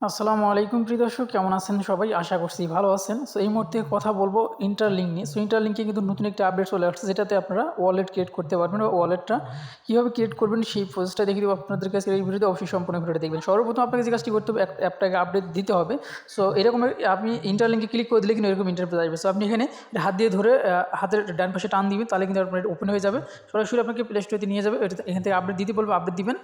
আসসালামু আলাইকুম প্রিয় দর্শক, কেমন আছেন সবাই? আশা করছি ভালো আছেন। সো এই মুহূর্তে কথা বলবো ইন্টারলিঙ্ক নিয়ে। সো ইন্টারলিঙ্কে কিন্তু নতুন একটা আপডেট চলে আসছে, যেটাতে আপনারা ওয়ালেট ক্রিয়েট করতে পারবেন। ওয়ালেটটা কীভাবে ক্রিয়েট করবেন সেই প্রসেসটা দেখিয়ে দেবো আপনাদের কাছে। এই ভিডিওতে অবশ্যই সম্পূর্ণ ভিডিওটা দেখবেন। সর্বপ্রথম আপনাকে যে কাজটি করতে হবে, অ্যাপটাকে আপডেট দিতে হবে। সো এরকম আপনি ইন্টারলিঙ্কে ক্লিক করে দিলে কিন্তু এরকম ইন্টারফেস আসবে। সো আপনি এখানে হাত দিয়ে ধরে হাতের ডান পাশে টান দিবেন, তাহলে কিন্তু আপনার ওপেন হয়ে যাবে। সরাসরি আপনাকে প্লে স্টোরে নিয়ে যাবে। এখান থেকে আপডেট দিতে বলবে, আপডেট দিবেন।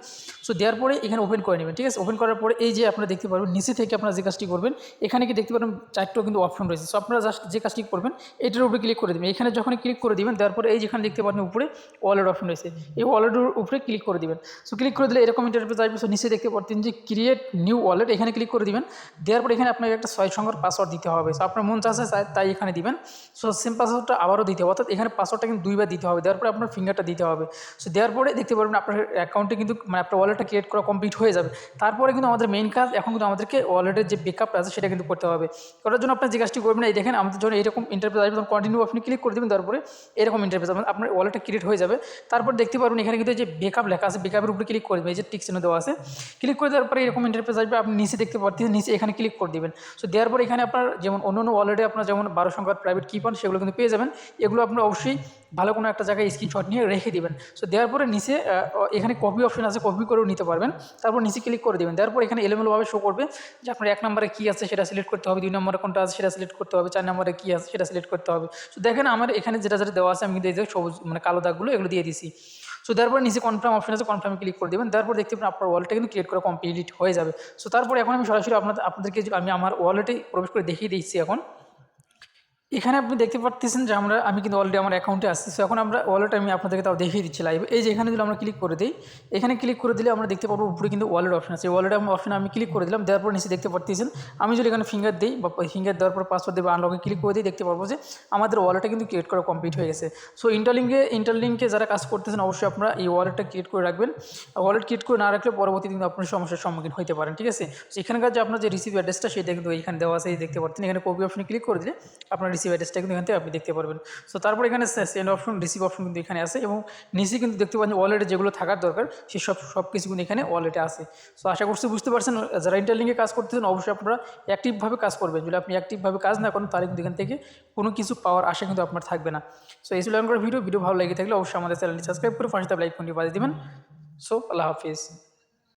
সো দেওয়ার পরে এখানে ওপেন করে নেবেন, ঠিক আছে? ওপেন করার পরে এই যে আপনারা দেখতে পারবেন নিচে থেকে আপনারা যে কাজটি করবেন, এখানে কি দেখতে পারবেন চারটেও কিন্তু অপশন রয়েছে। সো আপনারা জাস্ট যে কাজটি করবেন এটার উপরে ক্লিক করে দেবেন। এখানে যখন ক্লিক করে দিবেন, দেওয়ার পরে এই যেখানে দেখতে পারবেন উপরে ওয়ালেট অপশন রয়েছে, এই ওয়ালেটের উপরে ক্লিক করে দিবেন। সো ক্লিক করে দিলে এরকম ইন্টারফেস আসবে। সো নিচে দেখতে পাচ্ছেন যে ক্রিয়েট নিউ ওয়ালেট, এখানে ক্লিক করে দিবেন। দেওয়ার পরে এখানে আপনাকে একটা 6 সংখ্যার পাসওয়ার্ড দিতে হবে। সো আপনার মন চাচ্ছে তাই এখানে দিবেন। সো সেম পাসওয়ার্ডটা আবারও দিতে হবে, অর্থাৎ এখানে পাসওয়ার্ডটা কিন্তু 2 বার দিতে হবে। দেওয়ার পরে আপনার ফিঙ্গারটা দিতে হবে। সো দেওয়ার পরে দেখতে পারবেন আপনার অ্যাকাউন্টে কিন্তু মানে আপনার ওয়ালেটটা ক্রিয়েট করা কমপ্লিট হয়ে যাবে। তারপরে কিন্তু আমাদের মেইন কাজ, এখন কিন্তু আমাদেরকে ওয়ালেটের যে ব্যাকআপটা আছে সেটা কিন্তু করতে হবে। করার জন্য আপনার যে কাজটি করবেন, এই দেখেন আমাদের যখন এরকম ইন্টারফেস আসবে তখন কন্টিনিউ আপনি ক্লিক করে দেবেন। তারপরে এরকম ইন্টারফেস আপনার ওয়ালেটটা ক্রিয়েট হয়ে যাবে। তারপর দেখতে পারবেন এখানে কিন্তু যে ব্যাকআপ লেখা আছে, ব্যাকআপের উপরে ক্লিক করে দেবেন। এই যে টিক চিহ্ন দেওয়া আছে, ক্লিক করে দেওয়ার পরে এরকম ইন্টারফেস আসবে। আপনি নিচে দেখতে পাচ্ছেন, নিচে এখানে ক্লিক করে দেবেন। সো দেওয়ার পরে এখানে আপনার যেমন অন্য ওয়ালেটে আপনার যেমন 12 সংখ্যার প্রাইভেট কি পান, সেগুলো কিন্তু পেয়ে যাবেন। এগুলো আপনার অবশ্যই ভালো কোনো একটা জায়গায় স্ক্রিনশট নিয়ে রেখে দিবেন। সো দেওয়ার পরে নিচে এখানে কপি অপশন আছে, কপি করেও নিতে পারবেন। তারপর নিচে ক্লিক করে দেবেন। দেওয়ার পর এখানে এলোমেলোভাবে শো করবে যে আপনার 1 নম্বরে কী আছে সেটা সিলেক্ট করতে হবে, 2 নম্বরে কোনটা আছে সেটা সিলেক্ট করতে হবে, 4 নম্বরে কী আছে সেটা সিলেক্ট করতে হবে। সো দেখেন আমার এখানে যেটা যেটা দেওয়া আছে আমি কিন্তু এই যে সবুজ মানে কালো দাগগুলো এগুলো দিয়ে দিছি। সো তারপর নিচে কনফার্ম অপশন আছে, কনফার্মে ক্লিক করে দেবেন। তারপর দেখতে পাবেন আপনার ওয়ালেটটা কিন্তু ক্রিয়েট করা কমপ্লিট হয়ে যাবে। সো তারপর এখন আমি সরাসরি আপনাদেরকে আমি আমার ওয়ালেটে প্রবেশ করে দেখিয়ে দিচ্ছি। এখন এখানে আপনি দেখতে পাচ্ছেন যে আমি কিন্তু অলরেডি আমার অ্যাকাউন্টে আসছি। সো এখন আমরা ওয়ালেট আমি আপনাদেরকে তাও দেখিয়ে দিচ্ছি লাইভ। এই যে এখানে যদি আমরা ক্লিক করে দিই, এখানে ক্লিক করে দিলে আমরা দেখতে পাবো উপরে কিন্তু ওয়ালেট অপশন আছে। ওয়ালেট অপশনে আমি ক্লিক করে দিলাম। দেওয়ার পর নিচে দেখতে পাচ্ছেন আমি যদি এখানে ফিঙ্গার দিই বা ফিঙ্গার দেওয়ার পর পাসওয়ার্ড দেবো, আনলকে ক্লিক করে দিই, দেখতে পারবো যে আমাদের ওয়ালেটটা কিন্তু ক্রিয়েট করা কমপ্লিট হয়ে গেছে। সো ইন্টারলিঙ্কে যারা কাজ করতেছেন অবশ্যই আপনারা এই ওয়ালেটটা ক্রিয়েট করে রাখবেন। ওয়ালেট ক্রিয়েট করে না রাখলে পরবর্তী কিন্তু আপনার সমস্যার সম্মুখীন হতে পারেন, ঠিক আছে? সো এখানকার যে আপনার যে রিসিভ অ্যাড্রেসটা সেটা কিন্তু এখানে দেওয়া আছে, দেখতে পাচ্ছেন। এখানে কপি অপশনে ক্লিক করে দিলে আপনার রিসিভ অ্যাড্রেসটা কিন্তু এখান থেকে আপনি দেখতে পারবেন। সো তারপর এখানে সেন্ড অপশন, রিসিভ অপশন কিন্তু এখানে আছে এবং নিচে কিন্তু দেখতে পাচ্ছেন ওয়ালেটে যেগুলো থাকার দরকার সেই সব কিছু কিন্তু এখানে ওয়ালেটে আছে। সো আশা করছি বুঝতে পারছেন। যারা ইন্টারলিঙ্কে কাজ করতেছেন অবশ্যই আপনারা অ্যাক্টিভভাবে কাজ করবেন। যদি আপনি অ্যাক্টিভভাবে কাজ না করেন তাহলে কিন্তু এখান থেকে কোনো কিছু পাওয়ার আশা কিন্তু আপনার থাকবে না। সো এই ছিল এখনকার ভিডিও ভালো লেগে থাকলে অবশ্যই আমাদের চ্যানেলটি সাবস্ক্রাইব করে পাশে লাইক করে বাজিয়ে দেবেন। সো আল্লাহ হাফিজ।